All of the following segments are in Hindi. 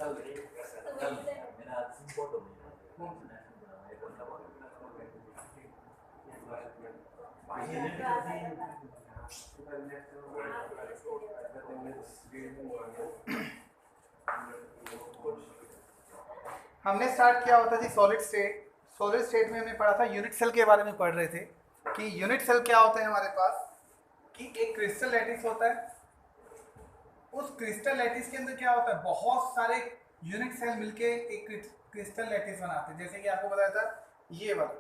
हमने स्टार्ट किया होता जी सॉलिड स्टेट। सॉलिड स्टेट में हमने पढ़ा था, यूनिट सेल के बारे में पढ़ रहे थे कि यूनिट सेल क्या होता है हमारे पास, कि एक क्रिस्टल लैटिस होता है। उस क्रिस्टल लैटिस के अंदर क्या होता है, बहुत सारे यूनिट सेल मिलके एक क्रिस्टल लैटिस बनाते हैं। जैसे कि आपको बताया था ये वाला,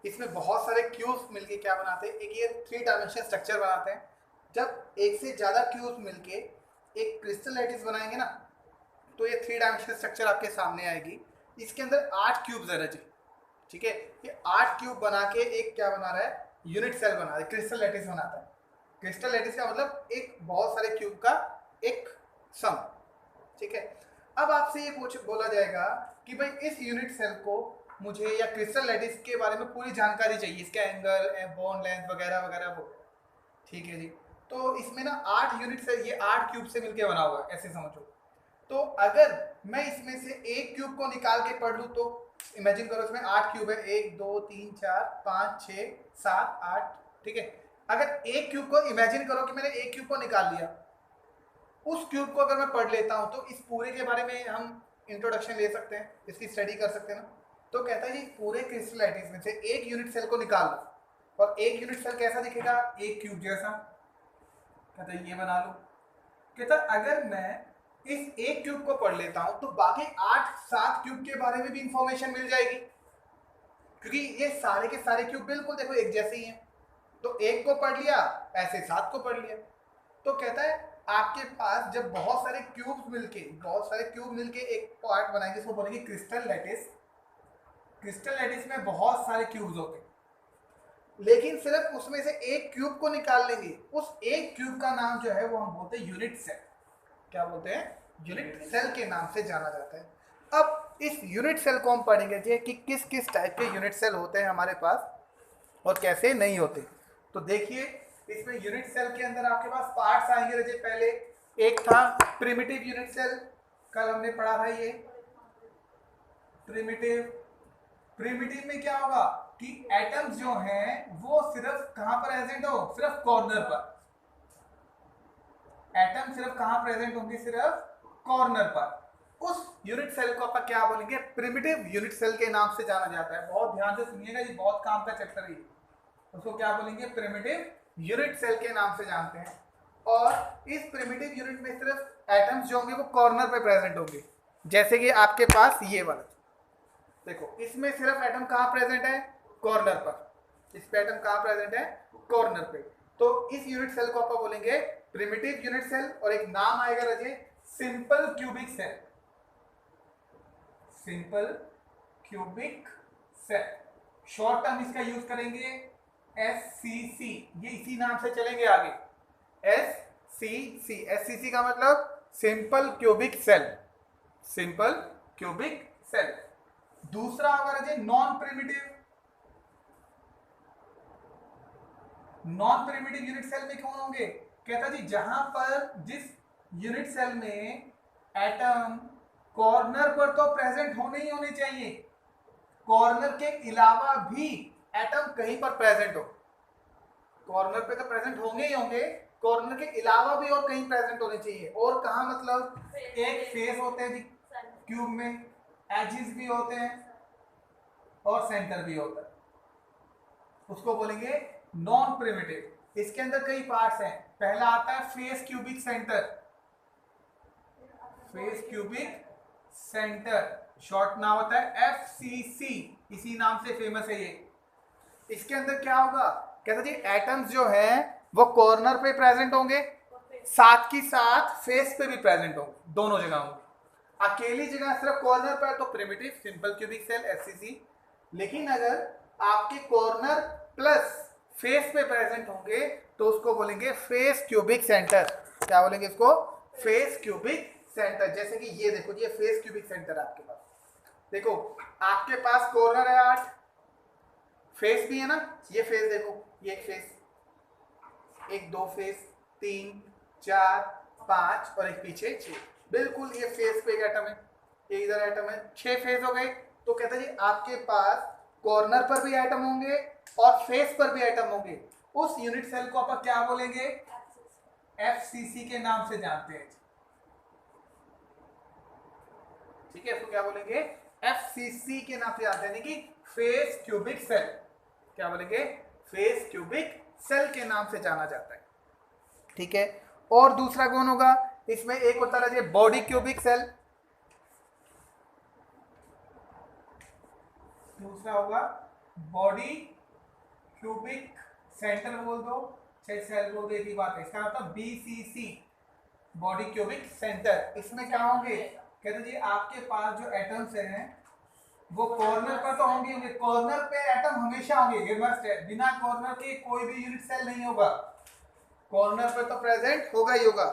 इसमें बहुत सारे क्यूब्स मिलके क्या बनाते हैं, एक ये 3 डायमेंशन स्ट्रक्चर बनाते हैं। जब एक से ज़्यादा क्यूब्स मिलके एक क्रिस्टल लैटिस बनाएंगे ना, तो ये 3 डायमेंशनल स्ट्रक्चर आपके सामने आएगी। इसके अंदर 8 क्यूब्स है रजे, ठीक है। ये 8 क्यूब बना के एक क्या बना रहा है, यूनिट सेल बना रहा है, क्रिस्टल लैटिस बनाता है। क्रिस्टल लैटिस का मतलब एक बहुत सारे क्यूब का एक सम, ठीक है। अब आपसे ये बोला जाएगा कि भाई इस यूनिट सेल को मुझे या क्रिस्टल लैटिस के बारे में पूरी जानकारी चाहिए, इसका एंगल, बॉन्ड लेंथ वगैरह वगैरह वो, ठीक है जी। तो इसमें ना 8 यूनिट सेल, ये 8 क्यूब से मिलके बना हुआ है, ऐसे समझो। तो अगर मैं इसमें से एक क्यूब को निकाल के पढ़ लूँ तो इमेजिन करो इसमें 8 क्यूब है, 1 2 3 4 5 6 7 8, ठीक है। अगर एक क्यूब को इमेजिन करो कि मैंने एक क्यूब को निकाल लिया, उस क्यूब को अगर मैं पढ़ लेता हूँ तो इस पूरे के बारे में हम इंट्रोडक्शन ले सकते हैं, इसकी स्टडी कर सकते हैं ना। तो कहता है जी पूरे क्रिस्टल लैटिस में से एक यूनिट सेल को निकाल लो, और एक यूनिट सेल कैसा दिखेगा, एक क्यूब जैसा। कहता है ये बना लो। कहता अगर मैं इस एक क्यूब को पढ़ लेता हूं तो बाकी 8-7 क्यूब के बारे में भी इंफॉर्मेशन मिल जाएगी, क्योंकि ये सारे के सारे क्यूब बिल्कुल देखो एक जैसे ही हैं। तो एक को पढ़ लिया, ऐसे 7 को पढ़ लिया। तो कहता है आपके पास जब बहुत सारे क्यूब मिलके एक पार्ट बनाएंगे, इसको बोलेंगे क्रिस्टल लैटिस। क्रिस्टल लैटिस में बहुत सारे क्यूब्स होते हैं, लेकिन सिर्फ उसमें से एक क्यूब को निकाल लेंगे, उस एक क्यूब का नाम जो है वो हम बोलते हैं यूनिट सेल। क्या बोलते हैं, यूनिट सेल के नाम से जाना जाता है। अब इस यूनिट सेल को हम पढ़ेंगे कि किस किस टाइप के यूनिट सेल होते हैं हमारे पास और कैसे नहीं होते। तो देखिए इसमें यूनिट सेल के अंदर आपके पास पार्ट्स आएंगे रजे। पहले एक था प्रिमिटिव यूनिट सेल, कल हमने पढ़ा था ये प्रिमिटिव में क्या होगा कि एटम्स जो हैं वो सिर्फ कहां पर प्रेजेंट हो, सिर्फ कॉर्नर पर। एटम सिर्फ कहां प्रेजेंट होंगे, सिर्फ कॉर्नर पर। उस यूनिट सेल को अपन क्या बोलेंगे, प्रिमिटिव यूनिट सेल के नाम से जाना जाता है। बहुत ध्यान से सुनिएगा, ये बहुत काम का चैप्टर है। उसको क्या बोलेंगे, प्रिमिटिव यूनिट सेल के नाम से जानते हैं। और इस प्रिमिटिव यूनिट में सिर्फ एटम्स जो होंगे वो कॉर्नर पे प्रेजेंट होंगे। जैसे कि आपके पास ये वाला देखो, इसमें सिर्फ एटम कहां प्रेजेंट है, कॉर्नर पर। इस पे एटम कहां प्रेजेंट है, कॉर्नर पे। तो इस यूनिट सेल को आप बोलेंगे प्रिमिटिव यूनिट सेल, और एक नाम आएगा रजे simple cubic cell. Simple cubic cell, short term इसका यूज करेंगे SCC, ये इसी नाम से चलेंगे आगे, SCC। SCC का मतलब simple cubic cell, simple cubic cell. दूसरा होगा रजे non primitive. Non primitive unit cell में कौन होंगे, कहता जी जहां पर जिस यूनिट सेल में एटम कॉर्नर पर तो प्रेजेंट होने ही होने चाहिए, कॉर्नर के अलावा भी एटम कहीं पर प्रेजेंट हो। कॉर्नर पे तो प्रेजेंट होंगे ही होंगे, कॉर्नर के अलावा भी और कहीं प्रेजेंट होने चाहिए। और कहा मतलब एक फेस होते हैं जी क्यूब में, एजेस भी होते हैं और सेंटर भी होता है, उसको बोलेंगे नॉन प्रिमिटिव। इसके अंदर कई पार्ट्स हैं। पहला आता है face cubic centre, face cubic centre, short नाम होता है FCC, इसी नाम से फेमस है ये। इसके अंदर क्या होगा, कहता जी एटम्स जो हैं वो कॉर्नर पे प्रेजेंट होंगे, साथ ही साथ फेस पे भी प्रेजेंट होंगे, दोनों जगह होंगे। अकेली जगह सिर्फ कॉर्नर पर तो primitive simple cubic cell SCC, लेकिन अगर आपके कॉर्नर प्लस फेस पे प्रेजेंट होंगे तो उसको बोलेंगे फेस क्यूबिक सेंटर। क्या बोलेंगे इसको, फेस क्यूबिक सेंटर। जैसे कि ये देखो, ये फेस क्यूबिक सेंटर आपके पास, देखो आपके पास कॉर्नर है 8, फेस भी है ना, ये फेस देखो, ये एक फेस, एक दो फेस, 3 4 5 और एक पीछे 6, बिल्कुल ये फेस पे एक एटम है। ये इधर एटम है, 6 फेस हो गए। तो कहते हैं जी आपके पास कॉर्नर पर भी एटम होंगे और फेस पर भी एटम होंगे। उस यूनिट सेल को आप क्या बोलेंगे? एफसीसी के नाम से जानते हैं। ठीक है, इसको क्या बोलेंगे? एफसीसी के नाम से जानते हैं, कि फेस क्यूबिक सेल। क्या बोलेंगे? फेस क्यूबिक सेल के नाम से जाना जाता है। ठीक है, और दूसरा कौन होगा इसमें? एक होता है बॉडी क्यूबिक सेल, दूसरा होगा बॉडी क्यूबिक सेंटर बोल दो, चाहे सेल बोल दो, एक ही बात है। इसका मतलब बीसीसी, बॉडी क्यूबिक सेंटर। इसमें क्या होंगे? कहते जी आपके पास जो एटम्स हैं वो कॉर्नर पर तो होंगे होंगे, कॉर्नर पे एटम हमेशा होंगे, ये मस्ट है। बिना कॉर्नर के कोई भी यूनिट सेल नहीं होगा, कॉर्नर पर तो प्रेजेंट होगा ही होगा।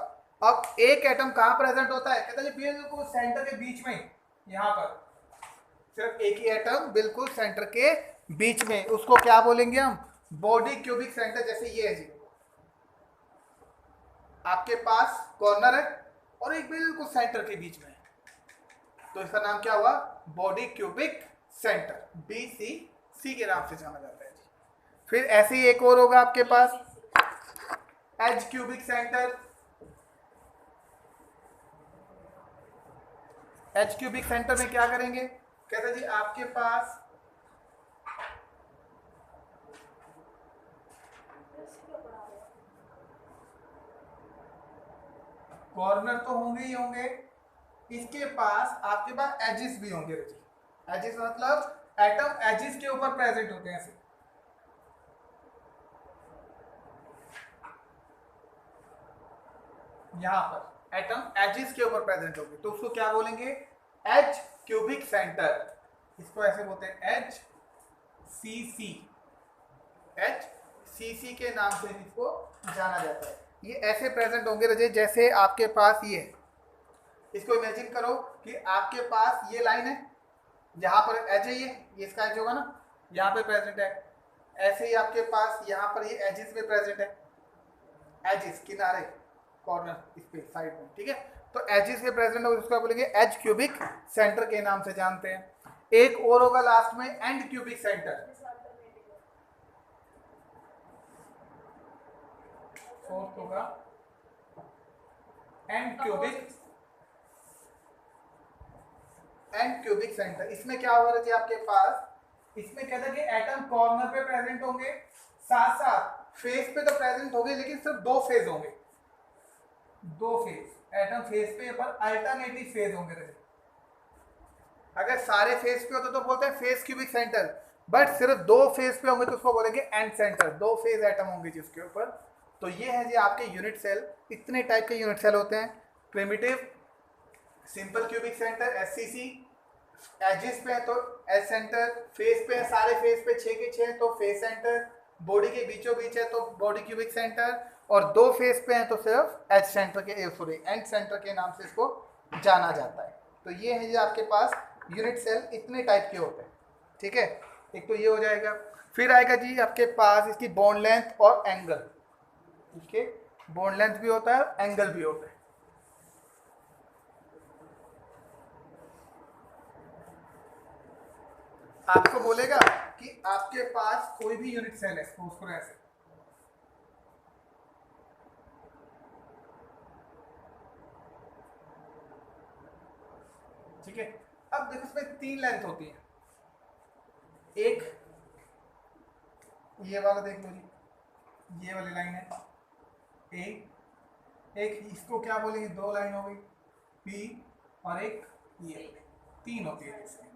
अब एक एटम कहाँ प्रेजेंट होता है? कहते हैं बिल्कुल सेंटर के बीच में, यहाँ पर सिर्फ एक ही एटम बिल्कुल सेंटर के बीच में, उसको क्या बोलेंगे हम? Body cubic centre. जैसे ये है जी, आपके पास कॉर्नर है और एक बिल्कुल सेंटर के बीच में, तो इसका नाम क्या हुआ? बॉडी क्यूबिक सेंटर, बीसीसी के नाम से जाना जाता है जी। फिर ऐसे ही एक और होगा आपके पास edge cubic centre. Edge cubic centre में क्या करेंगे? कहते जी आपके पास कॉर्नर तो होंगे ही होंगे, इसके पास आपके पास एजिस भी होंगे। एजिस मतलब एटम एजिस के ऊपर प्रेजेंट होते हैं ऐसे। यहां पर एटम एजिस के ऊपर प्रेजेंट होंगे, तो उसको क्या बोलेंगे? H cubic centre. इसको ऐसे बोलते हैं एच सीसी, एच सीसी के नाम से इसको जाना जाता है। ये ऐसे प्रेजेंट होंगे रजे, जैसे आपके पास ये है। इसको इमेजिन करो कि आपके पास ये लाइन है, यहाँ पर एज है, ये इसका एज होगा ना, यहाँ पे प्रेजेंट है। ऐसे ही आपके पास यहाँ पर ये एजिस में प्रेजेंट है, एजिस किनारे, कॉर्नर, इस पे साइड में। ठीक है, तो एजिस के प्रेजेंट होगा, उसको बोलेंगे एज क्यूबिक सेंटर के नाम से जानते हैं। एक और होगा लास्ट में एंड क्यूबिक सेंटर। फोर्थ होगा and cubic, and cubic centre. इसमें क्या होगा जी आपके पास? इसमें कहते हैं कि एटम कॉर्नर पे प्रेजेंट होंगे, साथ साथ फेस पे तो प्रेजेंट होंगे, लेकिन सिर्फ 2 फेज होंगे, 2 फेज। एटम फेस पे पर अल्टरनेटिव फेज होंगे। अगर सारे फेस पे होते तो बोलते हैं फेस क्यूबिक सेंटर, बट सिर्फ 2 फेज पे होंगे तो उसको बोलेंगे एंड सेंटर। 2 फेज एटम होंगे जिसके ऊपर। तो ये है जी आपके यूनिट सेल। इतने टाइप के यूनिट सेल होते हैं। Primitive simple cubic center SCC, edges पे है तो एज सेंटर, फेस पे है, सारे फेस पे 6 के 6 तो फेस सेंटर, बॉडी के बीचों बीच है तो बॉडी क्यूबिक सेंटर, और 2 फेस पे है तो सिर्फ एज सेंटर के, सॉरी एंड सेंटर के नाम से इसको जाना जाता है। तो ये है जी आपके पास यूनिट सेल, इतने टाइप के होते हैं। ठीक है, एक तो ये हो जाएगा। फिर आएगा जी आपके पास इसकी बॉन्ड लेंथ और एंगल। ठीक है, बॉन्ड लेंथ भी होता है, एंगल भी होता है। आपको बोलेगा कि आपके पास कोई भी यूनिट सेल है, सपोज करो ऐसे, ठीक है। अब देखो इसमें 3 लेंथ होती है। एक ये वाला देख लो जी, ये वाली लाइन है ए, एक इसको क्या बोलेंगे, 2 लाइन हो गई बी, और एक ये 3 होती है इसमें।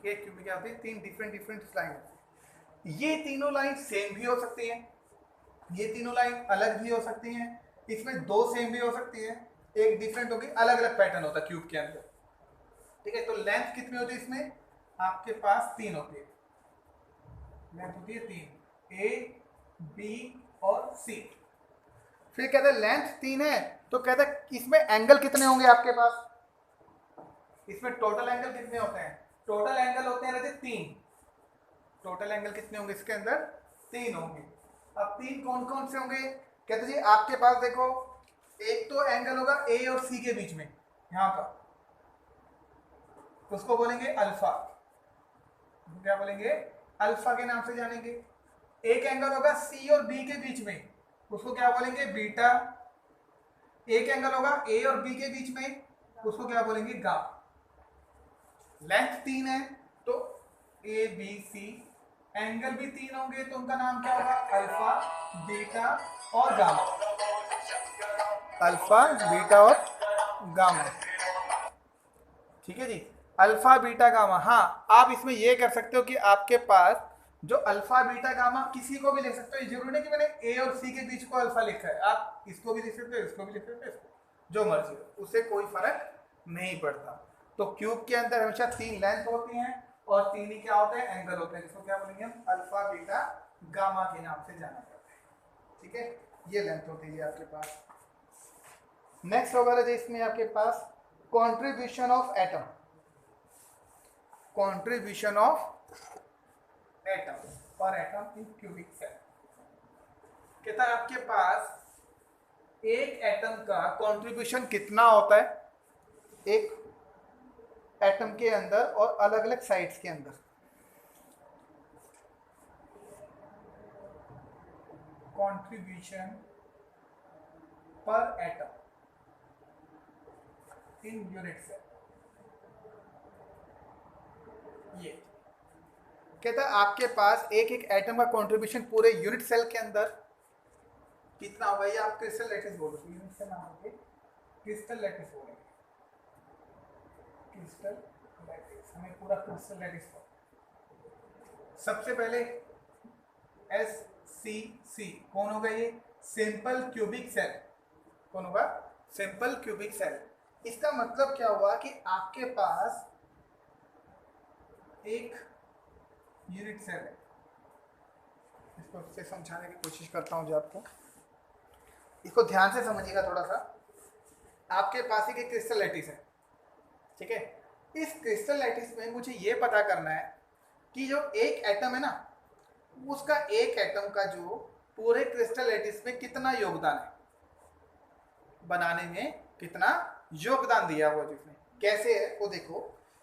एक क्योंकि क्या होती है, 3 डिफरेंट लाइन होती है। ये तीनों लाइन सेम भी हो सकती हैं, ये तीनों लाइन अलग भी हो सकती हैं, इसमें 2 सेम भी हो सकती है, एक डिफरेंट होगी, अलग अलग पैटर्न होता है क्यूब के अंदर। ठीक है, तो लेंथ कितनी होती है इसमें? आपके पास 3 होती है, लेंथ होती है 3, ए बी और सी। फिर कहते हैं लेंथ 3 है तो कहते हैं इसमें एंगल कितने होंगे आपके पास? इसमें टोटल एंगल कितने होते हैं? टोटल एंगल होते हैं 3। टोटल एंगल कितने होंगे इसके अंदर? 3 होंगे। अब 3 कौन कौन से होंगे? कहते जी आपके पास देखो, एक तो एंगल होगा ए और सी के बीच में, यहाँ पर उसको बोलेंगे अल्फा। क्या बोलेंगे? अल्फा के नाम से जानेंगे। एक एंगल होगा सी और बी के बीच में, उसको क्या बोलेंगे? बीटा। एक एंगल होगा ए और बी के बीच में, उसको क्या बोलेंगे? गामा। लेंथ 3 है तो ए बी सी, एंगल भी 3 होंगे तो उनका नाम क्या होगा? अल्फा, बीटा और गामा। अल्फा, बीटा और गामा। ठीक है जी, अल्फा बीटा गामा। हाँ, आप इसमें ये कर सकते हो कि आपके पास जो अल्फा बीटा गामा किसी को भी लिख सकते हो, ये जरूरी नहीं कि मैंने ए और सी के बीच को अल्फा लिखा है, आप इसको भी लिख सकते हो, इसको भी लिख सकते हो, जो मर्जी हो, उससे कोई फर्क नहीं पड़ता। तो क्यूब के अंदर हमेशा 3 लेंथ होती हैं और 3 ही क्या होते हैं? एंगल होते हैं, जिसको क्या बोलेंगे हम? अल्फा बीटा गामा के नाम से जाना जाता है। ठीक है, ये लेंथ होती है आपके पास। नेक्स्ट होगा जी इसमें आपके पास contribution of atom. Contribution of atom पर एटम इन क्यूबिक सेल। कहता है आपके पास एक एटम का कंट्रीब्यूशन कितना होता है एक एटम के अंदर और अलग अलग साइड्स के अंदर। कंट्रीब्यूशन पर एटम इन यूनिट सेल। ये कहता है आपके पास एक एक एटम का कंट्रीब्यूशन पूरे यूनिट सेल के अंदर कितना होगा? ये आप क्रिस्टल लैटिस बोलोगे, यूनिट सेल नाम होगी क्रिस्टल लैटिस बोलेंगे। क्रिस्टल लैटिस, हमें पूरा क्रिस्टल लैटिस बोलो। सबसे पहले एस सी सी कौन होगा? ये सिंपल क्यूबिक सेल। कौन होगा? Simple cubic cell. इसका मतलब क्या हुआ कि आपके पास एक यूनिट सेल है। इसको से समझाने की कोशिश करता हूं जो आपको, इसको ध्यान से समझिएगा थोड़ा सा। आपके पास एक क्रिस्टल लैटिस है, ठीक है? इस क्रिस्टल लैटिस में मुझे ये पता करना है कि जो एक एटम है ना, उसका एक एटम का जो पूरे क्रिस्टल लैटिस में कितना योगदान है, बनाने में कितना योगदान दिया हुआ जिसने, कैसे है वो देखो।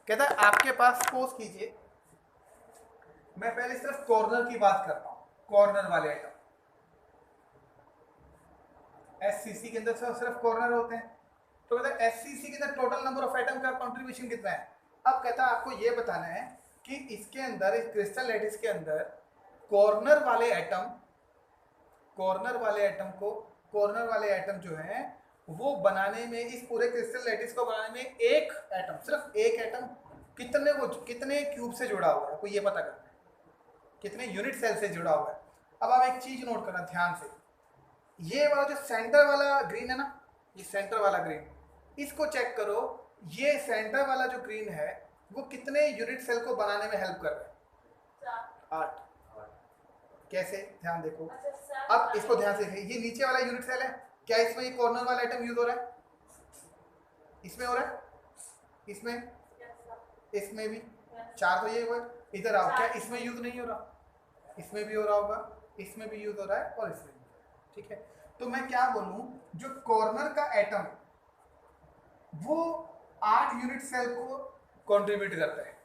कहता है आपके पास सपोज कीजिए, मैं पहले सिर्फ कॉर्नर की बात करता हूं, कॉर्नर वाले आइटम एससीसी के अंदर सिर्फ कॉर्नर होते हैं। तो कहता है एससीसी के अंदर टोटल नंबर ऑफ एटम का कंट्रीब्यूशन कितना है। अब कहता है आपको ये बताना है कि इसके अंदर, इस क्रिस्टल लैटिस के अंदर कॉर्नर वाले एटम, कॉर्नर वाले एटम को, कॉर्नर वाले एटम जो है वो बनाने में, इस पूरे क्रिस्टल लैटिस को बनाने में एक एटम, सिर्फ एक एटम कितने वो कितने क्यूब से जुड़ा हुआ है, आपको ये पता करना है कितने यूनिट सेल से जुड़ा हुआ है। अब आप एक चीज नोट करना ध्यान से, ये वाला जो सेंटर वाला ग्रीन है ना, ये सेंटर वाला ग्रीन, इसको चेक करो। ये सेंटर वाला जो ग्रीन है वो कितने यूनिट सेल को बनाने में हेल्प कर रहा है? 8। कैसे? ध्यान देखो। अब इसको ध्यान से देखिए, ये नीचे वाला यूनिट सेल है, क्या इसमें ये कॉर्नर वाला आइटम यूज हो रहा है? इसमें हो रहा है, इसमें, इसमें भी 4 तो ये हुआ। इधर आओ, क्या इसमें यूज नहीं हो रहा? इसमें भी हो रहा होगा, इसमें भी यूज हो रहा है और इसमें भी। ठीक है, तो मैं क्या बोलूं, जो कॉर्नर का एटम वो 8 यूनिट सेल को कंट्रीब्यूट करता है,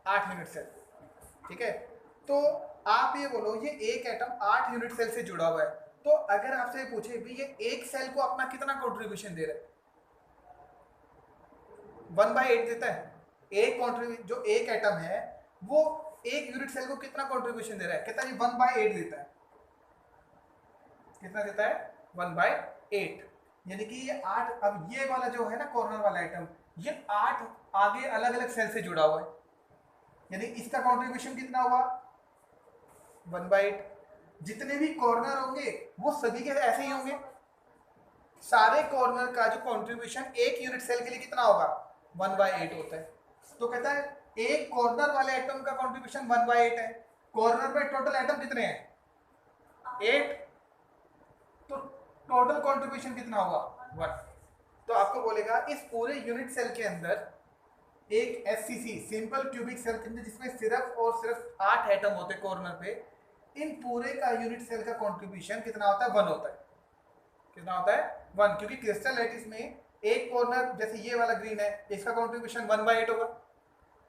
8 यूनिट सेल। ठीक है, तो आप ये बोलो ये एक एटम 8 यूनिट सेल से जुड़ा हुआ है, तो अगर आपसे पूछे भी ये एक सेल को अपना कितना कंट्रीब्यूशन दे रहा है? 1/8 देता है। एक कंट्रीब्यूशन, जो एक एटम है वो एक यूनिट सेल को कितना कंट्रीब्यूशन दे रहा है? कहता है 1/8 देता है। कितना देता है? 1/8। यानी कि ये 8, अब ये वाला जो है ना कॉर्नर वाला आइटम, ये 8 आगे अलग अलग सेल से जुड़ा हुआ है, यानी इसका कंट्रीब्यूशन कितना हुआ? 1/8। जितने भी कॉर्नर होंगे वो सभी के ऐसे ही होंगे, सारे कॉर्नर का जो कंट्रीब्यूशन एक यूनिट सेल के लिए कितना होगा? 1/8 होता है। तो कहता है एक कॉर्नर वाले एटम का कंट्रीब्यूशन 1/8 है। कॉर्नर में टोटल एटम कितने हैं? 8। तो टोटल कंट्रीब्यूशन कितना होगा? 1। तो आपको बोलेगा इस पूरे यूनिट सेल के अंदर एक एससीसी, सिंपल क्यूबिक सेल के अंदर, जिसमें सिर्फ और सिर्फ 8 एटम होते हैं कॉर्नर पे, इन पूरे का यूनिट सेल का कंट्रीब्यूशन कितना होता है? 1 होता है। कितना होता है? 1, क्योंकि क्रिस्टल लैटिस में एक कॉर्नर, जैसे ये वाला ग्रीन है, इसका कंट्रीब्यूशन 1/8 होगा।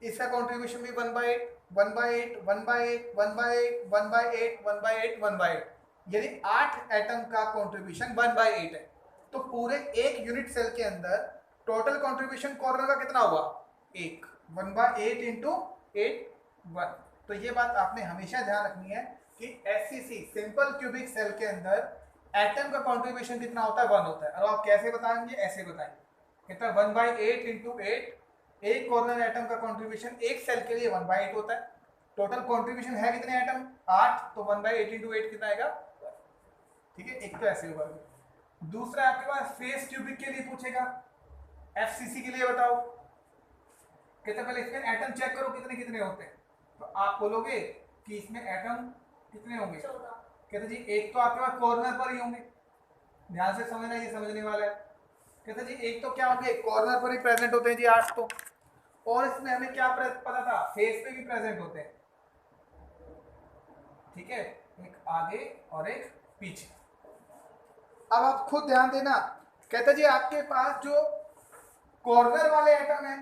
इसका कंट्रीब्यूशन भी 1/8 1/8 1/8 1/8 1/8 1/8 1/8, यानी 8 एटम का कंट्रीब्यूशन 1/8 है। तो पूरे एक यूनिट सेल के अंदर टोटल कंट्रीब्यूशन कॉर्नर का कितना हुआ? 1 1/8 इंटू 8 1। तो ये बात आपने हमेशा ध्यान रखनी है कि एससीसी सिंपल क्यूबिक सेल के अंदर एटम का कंट्रीब्यूशन कितना होता है? 1 होता है। और आप कैसे बताएंगे? ऐसे बताएंगे, कितना 1/8 इंटू 8। एक कॉर्नर एटम का कंट्रीब्यूशन एक सेल के लिए 1/8 होता है। टोटल कंट्रीब्यूशन है कितने एटम? 8, तो 1/8 इंटू 8 कितना आएगा? ठीक है, एक तो ऐसे होगा। दूसरा आपके पास फेस क्यूबिक के लिए पूछेगा, एफसीसी के लिए बताओ, कहते पहले इसमें एटम चेक करो कितने कितने होते हैं। तो आप बोलोगे कि इसमें एटम कितने होंगे? कहते जी एक तो आपके पास कॉर्नर पर ही होंगे, ध्यान से समझना, ये समझने वाला है। कहते जी एक तो क्या होंगे? कॉर्नर पर ही प्रेजेंट होते हैं जी 8 तो। और इसमें हमें क्या पता था? फेस पे भी प्रेजेंट होते हैं। ठीक है, एक आगे और एक पीछे। अब आप खुद ध्यान देना, कहते जी आपके पास जो कॉर्नर वाले एटम है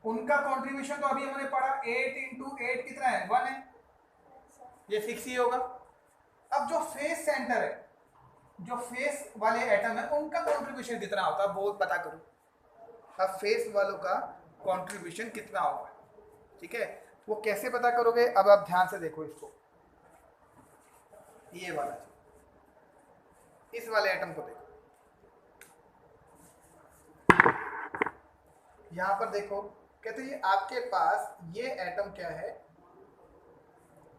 उनका कंट्रीब्यूशन तो अभी हमने पढ़ा 8 इंटू 8 कितना है? 1 है, ये फिक्स ही होगा। अब जो फेस सेंटर है, जो फेस वाले एटम है, उनका कंट्रीब्यूशन कितना होता है वो पता करो। अब फेस वालों का कंट्रीब्यूशन कितना होगा, ठीक है, वो कैसे पता करोगे? अब आप ध्यान से देखो इसको, ये वाला, इस वाले एटम को देखो, यहां पर देखो। कहते हैं आपके पास ये एटम क्या है?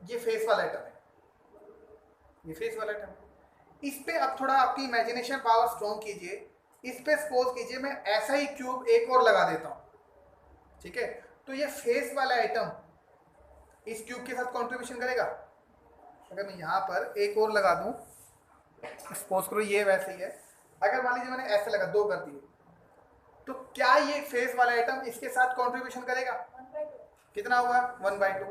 ये फेस वाला एटम है, ये फेस वाला एटम है। इस पे अब थोड़ा आपकी इमेजिनेशन पावर स्ट्रॉन्ग कीजिए। इस पे सपोज कीजिए मैं ऐसा ही क्यूब एक और लगा देता हूं, ठीक है, तो ये फेस वाला एटम इस क्यूब के साथ कंट्रीब्यूशन करेगा। अगर मैं यहाँ पर एक और लगा दूं, सपोज करो ये वैसे ही है, अगर मान लीजिए मैंने ऐसे लगा, 2 कर दिए, तो क्या ये फेस वाला एटम इसके साथ कंट्रीब्यूशन करेगा? कितना हुआ? 1/2।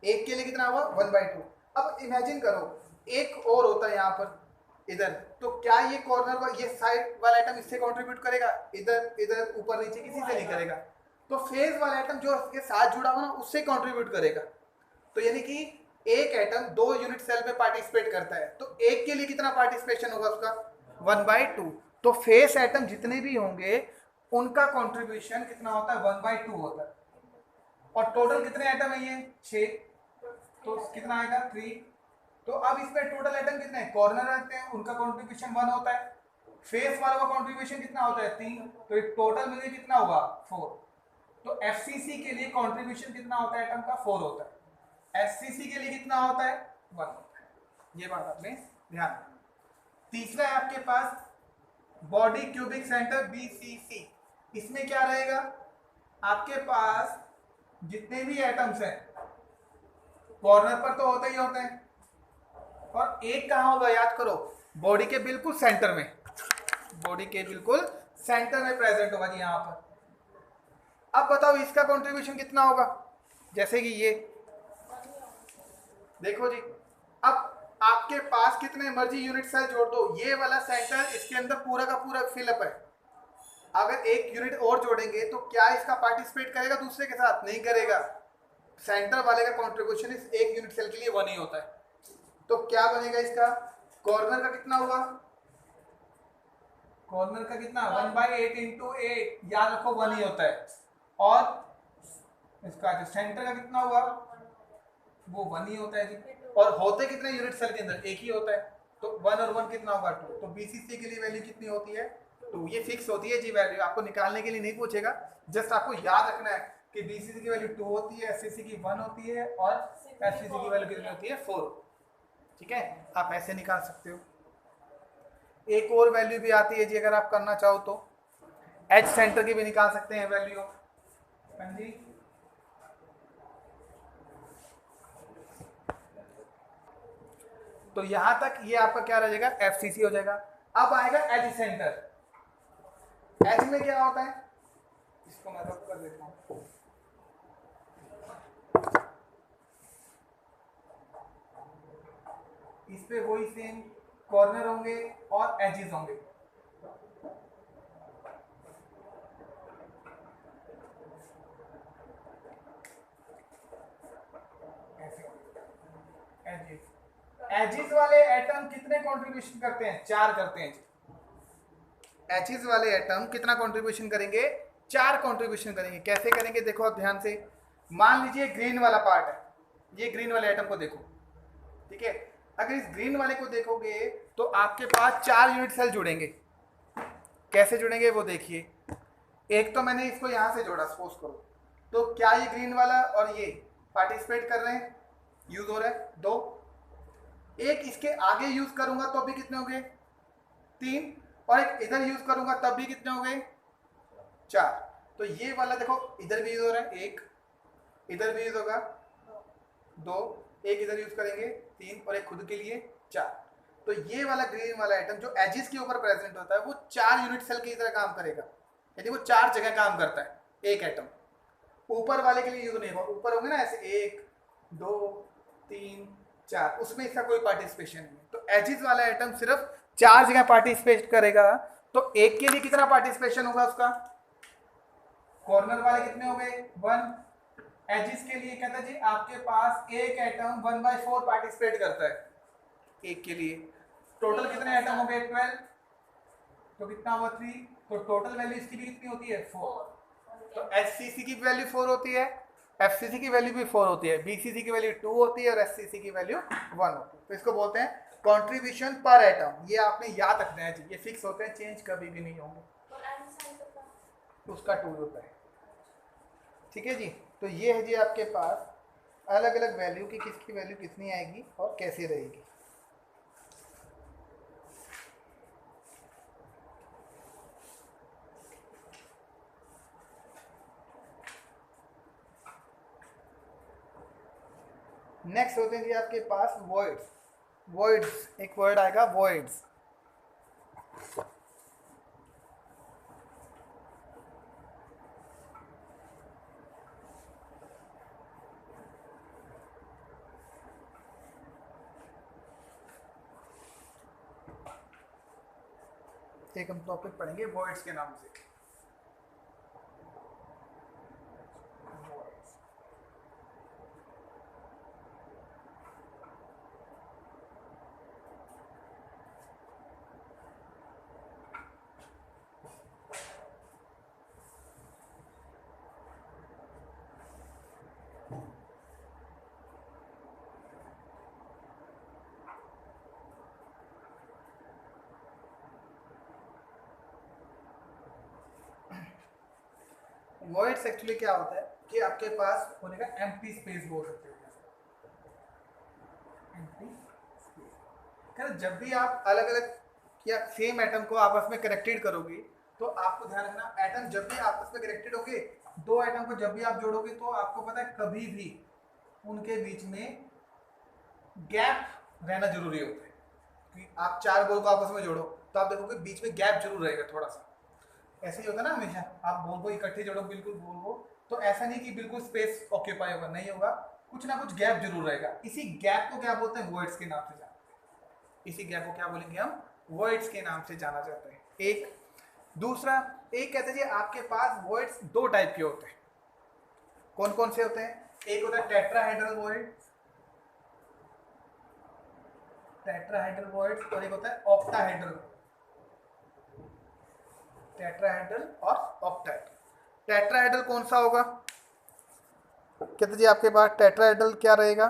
एक के लिए कितना हुआ? 1/2। अब इमेजिन करो एक और होता है यहाँ पर इधर, तो क्या ये कॉर्नर ये साइड वाला एटम इससे कंट्रीब्यूट करेगा? इधर इधर ऊपर नीचे किसी से नहीं करेगा। तो फेस वाला एटम जो इसके साथ जुड़ा हुआ ना उससे कंट्रीब्यूट करेगा। तो यानी कि एक एटम 2 यूनिट सेल में पार्टिसिपेट करता है, तो एक के लिए कितना पार्टिसिपेशन होगा उसका? 1/2। तो फेस एटम जितने भी होंगे उनका कंट्रीब्यूशन कितना होता है? 1/2 होता है। और टोटल कितने एटम है? ये 6, तो कितना आएगा? 3। तो अब इसमें टोटल एटम कितने हैं? कॉर्नर रहते हैं, उनका कंट्रीब्यूशन 1 होता है। फेस वालों का कंट्रीब्यूशन कितना होता है? 3। तो टोटल मिलकर कितना होगा? 4। तो एफसीसी के लिए कंट्रीब्यूशन कितना होता है एटम का? 4 होता है। एससीसी के लिए कितना होता है? 1 होता है। ये बात आपने ध्यान रखना। तीसरा है आपके पास बॉडी क्यूबिक सेंटर बीसीसी। इसमें क्या रहेगा? आपके पास जितने भी एटम्स हैं कॉर्नर पर तो होते ही होते हैं, और एक कहां होगा? याद करो, बॉडी के बिल्कुल सेंटर में, बॉडी के बिल्कुल सेंटर में प्रेजेंट होगा जी यहां पर। अब बताओ इसका कंट्रीब्यूशन कितना होगा? जैसे कि ये देखो जी, अब आपके पास कितने मर्जी यूनिट सेल जोड़ दो, ये वाला सेंटर इसके अंदर पूरा का पूरा फिलअप है। अगर एक यूनिट और जोड़ेंगे तो क्या इसका पार्टिसिपेट करेगा दूसरे के साथ? नहीं करेगा। सेंटर वाले का कंट्रीब्यूशन इस एक यूनिट सेल के लिए 1 ही होता है। तो क्या बनेगा इसका? कॉर्नर का कितना होगा? कॉर्नर का कितना? 1/8 इंटू 8, याद रखो 1 ही होता है। और इसका जो सेंटर का कितना होगा? वो 1 ही होता है जी। और होते कितने यूनिट सेल के अंदर? एक ही होता है। तो 1 और 1 कितना होगा? 2। तो बीसीसी के लिए वैल्यू कितनी होती है? 2। ये फिक्स होती है जी वैल्यू, आपको निकालने के लिए नहीं पूछेगा, जस्ट आपको याद रखना है कि बीसीसी की वैल्यू 2 होती है, एससीसी की 1 होती है, और एफसीसी की वैल्यू कितनी होती है? 4। ठीक है, आप ऐसे निकाल सकते हो। एक और वैल्यू भी आती है जी, अगर आप करना चाहो तो एच सेंटर की भी निकाल सकते हैं वैल्यू। हाँ जी, तो यहां तक ये आपका क्या रह जाएगा? एफसीसी हो जाएगा। अब आएगा एज सेंटर। एज में क्या होता है? इसको मैं रब कर देता हूं। इस पे वही सेम कॉर्नर होंगे और एजेस होंगे। एजिस वाले एटम कितने कंट्रीब्यूशन करते हैं? 4 करते हैं। एजिस वाले एटम कितना कंट्रीब्यूशन करेंगे? 4 कंट्रीब्यूशन करेंगे। कैसे करेंगे देखो आप ध्यान से। मान लीजिए ग्रीन वाला पार्ट है, ये ग्रीन वाले एटम को देखो, ठीक है। अगर इस ग्रीन वाले को देखोगे तो आपके पास 4 यूनिट सेल जुड़ेंगे। कैसे जुड़ेंगे वो देखिए। एक तो मैंने इसको यहां से जोड़ा, सपोज करो, तो क्या ये ग्रीन वाला और ये पार्टिसिपेट कर रहे हैं, यूज हो रहा है? 2। एक इसके आगे यूज करूंगा तो अभी कितने हो गए? 3। और एक इधर यूज करूंगा तब भी कितने हो गए? 4। तो ये वाला देखो इधर भी यूज हो रहा है, 1 इधर भी यूज होगा, 2 एक इधर यूज करेंगे, 3 और एक खुद के लिए 4। तो ये वाला ग्रीन वाला आइटम जो एजिस के ऊपर प्रेजेंट होता है वो 4 यूनिट सेल की तरह काम करेगा, यानी वो 4 जगह काम करता है एक एटम। ऊपर वाले के लिए यूज नहीं होगा, ऊपर होंगे ना ऐसे 1 2 3 4, उसमें इसका कोई पार्टिसिपेशन नहीं है। तो एजिस वाला आइटम सिर्फ 4 जगह पार्टिसिपेट करेगा। तो एक के लिए कितना पार्टिसिपेशन होगा उसका? कॉर्नर वाले कितने हो गए? 1। एजिस के लिए कहता है जी आपके पास एक एटम 1/4 पार्टिसिपेट करता है एक के लिए। टोटल कितने एटम हो गए? 12। तो कितना हुआ? 3। तो टोटल वैल्यू इसकी भी कितनी होती है? 4। तो HCC की वैल्यू 4 होती है, FCC की वैल्यू भी 4 होती है, BCC की वैल्यू 2 होती है और SCC की वैल्यू 1 होती है। तो इसको बोलते हैं कंट्रीब्यूशन पर एटम। ये आपने याद रखना है जी, ये फिक्स होते हैं, चेंज कभी भी नहीं होंगे। उसका 2 होता है, ठीक है जी। तो ये है जी आपके पास अलग अलग वैल्यू की, किसकी वैल्यू कितनी आएगी और कैसे रहेगी। नेक्स्ट होते हैं जी आपके पास वॉइड्स। वॉइड्स, एक वर्ड आएगा वॉइड्स। एक हम टॉपिक पढ़ेंगे वॉइड्स के नाम से। वॉइड्स एक्चुअली क्या होता है कि आपके पास होने का एम्प्टी स्पेस बोल सकते हो। एम्प्टी स्पेस, जब भी आप अलग अलग या सेम एटम को आपस में कनेक्टेड करोगे तो आपको ध्यान रखना, एटम जब भी आपस में कनेक्टेड होंगे, 2 एटम को जब भी आप जोड़ोगे तो आपको पता है कभी भी उनके बीच में गैप रहना जरूरी होता है। कि आप 4 बॉल को आपस में जोड़ो तो आप देखोगे बीच में गैप जरूर रहेगा थोड़ा सा। ऐसे ही होता है ना हमेशा, आप बॉल को इकट्ठे जोड़ो बिल्कुल बॉल को, तो ऐसा नहीं कि बिल्कुल स्पेस ऑक्यूपाई होगा, नहीं होगा, कुछ ना कुछ गैप जरूर रहेगा। इसी गैप को क्या बोलते हैं? वॉइड्स के नाम से जानते हैं। इसी गैप को क्या बोलेंगे हम? वॉइड्स के नाम से जाना जाता है। एक दूसरा, एक कहते हैं आपके पास वॉइड्स 2 टाइप के होते हैं। कौन कौन से होते हैं? एक होता है टेट्राहेड्रल वॉइड, टेट्राहेड्रल वॉइड्स, और एक होता है ऑक्टाहेड्रल। टेट्राहेड्रल और ऑक्टाहेड्रल। टेट्राहेड्रल कौन सा होगा? कहते जी आपके पास टेट्राहेड्रल क्या रहेगा?